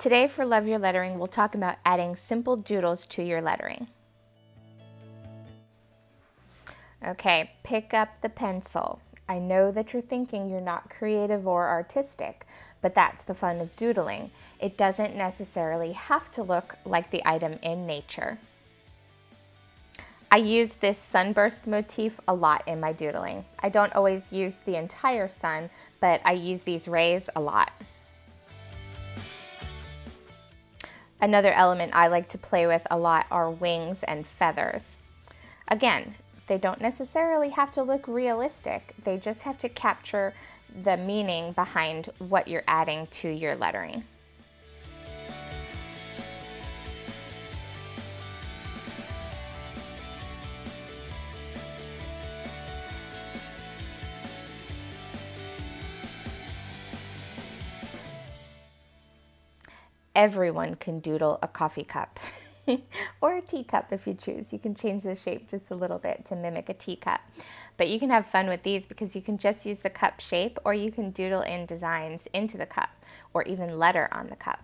Today for Love Your Lettering, we'll talk about adding simple doodles to your lettering. Okay, pick up the pencil. I know that you're thinking you're not creative or artistic, but that's the fun of doodling. It doesn't necessarily have to look like the item in nature. I use this sunburst motif a lot in my doodling. I don't always use the entire sun, but I use these rays a lot. Another element I like to play with a lot are wings and feathers. Again, they don't necessarily have to look realistic. They just have to capture the meaning behind what you're adding to your lettering. Everyone can doodle a coffee cup or a teacup if you choose. You can change the shape just a little bit to mimic a teacup. But you can have fun with these because you can just use the cup shape, or you can doodle in designs into the cup or even letter on the cup.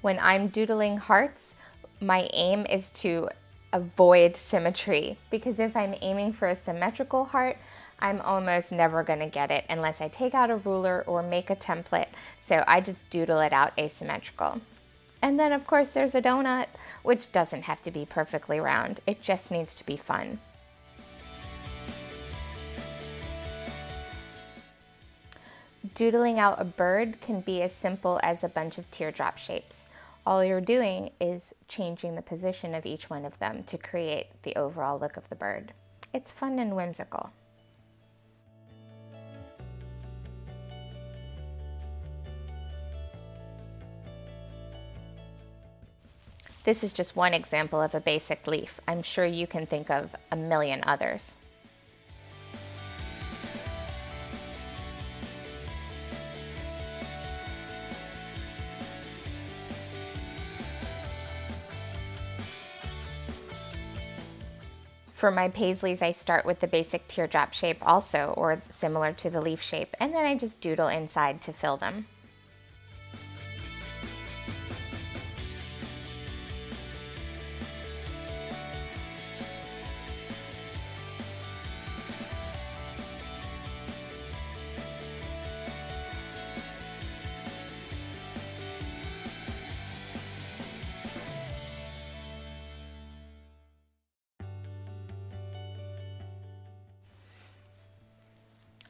When I'm doodling hearts, my aim is to avoid symmetry, because if I'm aiming for a symmetrical heart, I'm almost never going to get it unless I take out a ruler or make a template. So I just doodle it out asymmetrical. And then of course there's a donut, which doesn't have to be perfectly round. It just needs to be fun. Doodling out a bird can be as simple as a bunch of teardrop shapes. All you're doing is changing the position of each one of them to create the overall look of the bird. It's fun and whimsical. This is just one example of a basic leaf. I'm sure you can think of a million others. For my paisleys, I start with the basic teardrop shape also, or similar to the leaf shape, and then I just doodle inside to fill them.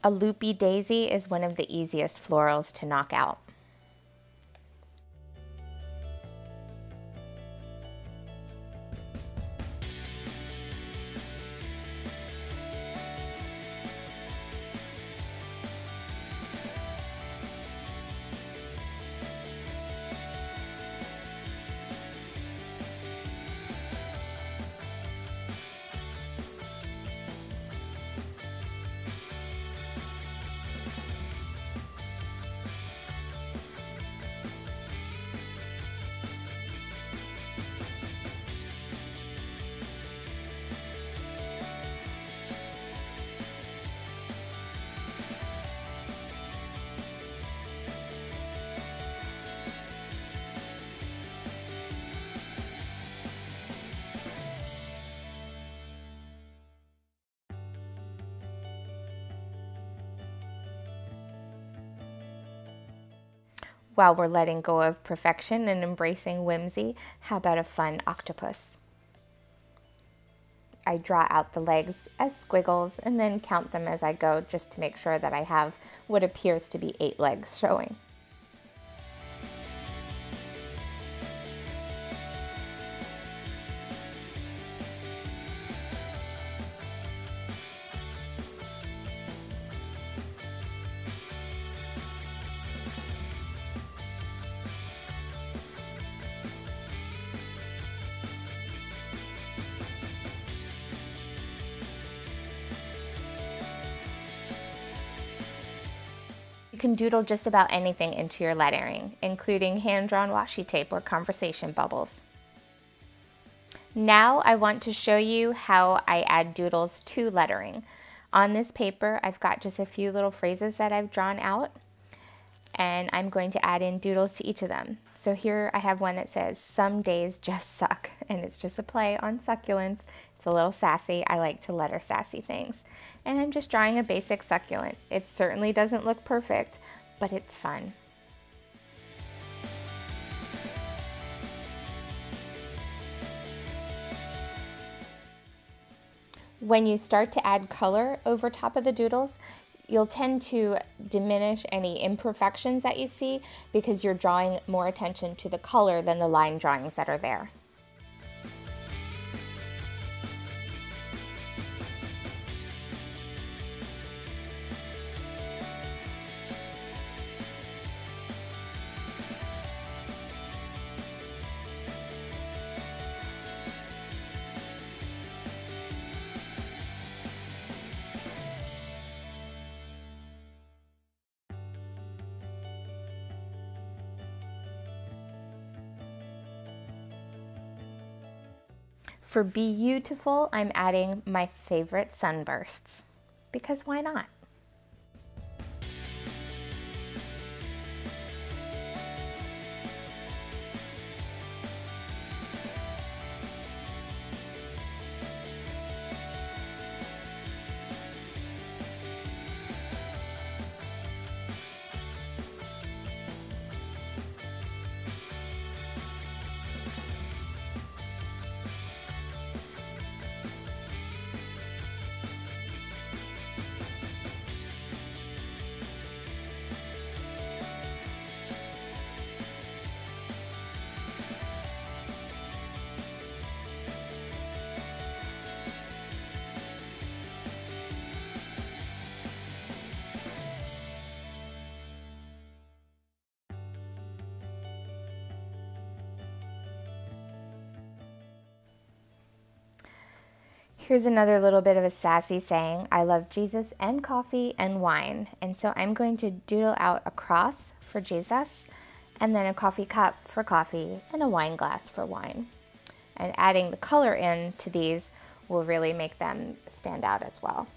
A Loopy Daisy is one of the easiest florals to knock out. While we're letting go of perfection and embracing whimsy, how about a fun octopus? I draw out the legs as squiggles and then count them as I go, just to make sure that I have what appears to be 8 legs showing. can doodle just about anything into your lettering, including hand-drawn washi tape or conversation bubbles. Now I want to show you how I add doodles to lettering. On this paper, I've got just a few little phrases that I've drawn out, and I'm going to add in doodles to each of them. So here I have one that says, "Some days just suck," and it's just a play on succulents. It's a little sassy. I like to letter sassy things. And I'm just drawing a basic succulent. It certainly doesn't look perfect, but it's fun. When you start to add color over top of the doodles, you'll tend to diminish any imperfections that you see because you're drawing more attention to the color than the line drawings that are there. For beautiful, I'm adding my favorite sunbursts, because why not? Here's another little bit of a sassy saying, "I love Jesus and coffee and wine." And so I'm going to doodle out a cross for Jesus, and then a coffee cup for coffee, and a wine glass for wine. And adding the color in to these will really make them stand out as well.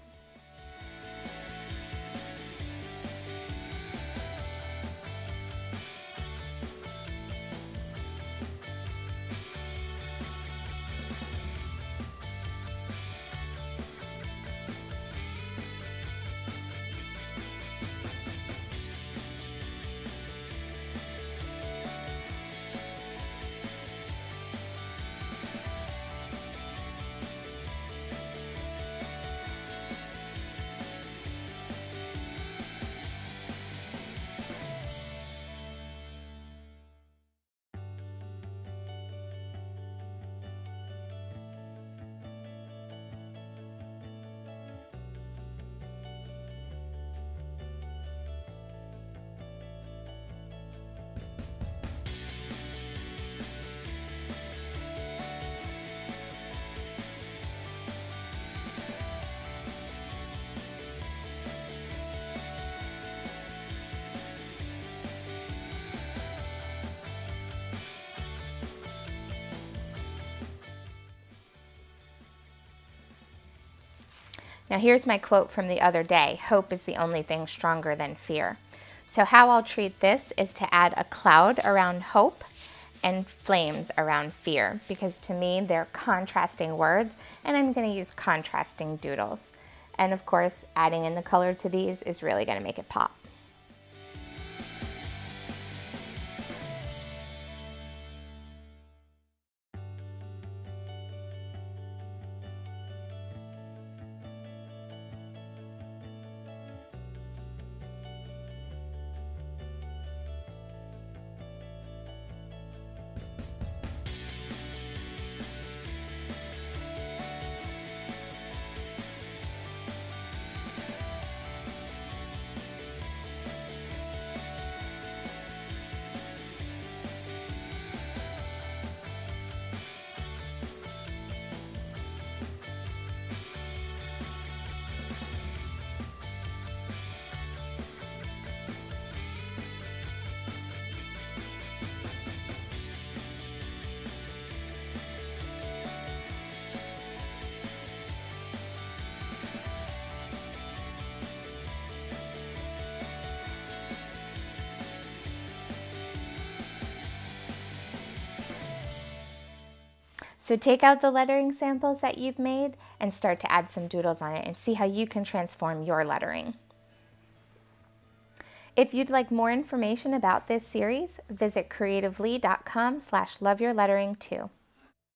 Now here's my quote from the other day, "Hope is the only thing stronger than fear." So how I'll treat this is to add a cloud around hope and flames around fear, because to me they're contrasting words, and I'm going to use contrasting doodles. And of course, adding in the color to these is really going to make it pop. So take out the lettering samples that you've made and start to add some doodles on it and see how you can transform your lettering. If you'd like more information about this series, visit creatively.com/loveyourlettering2.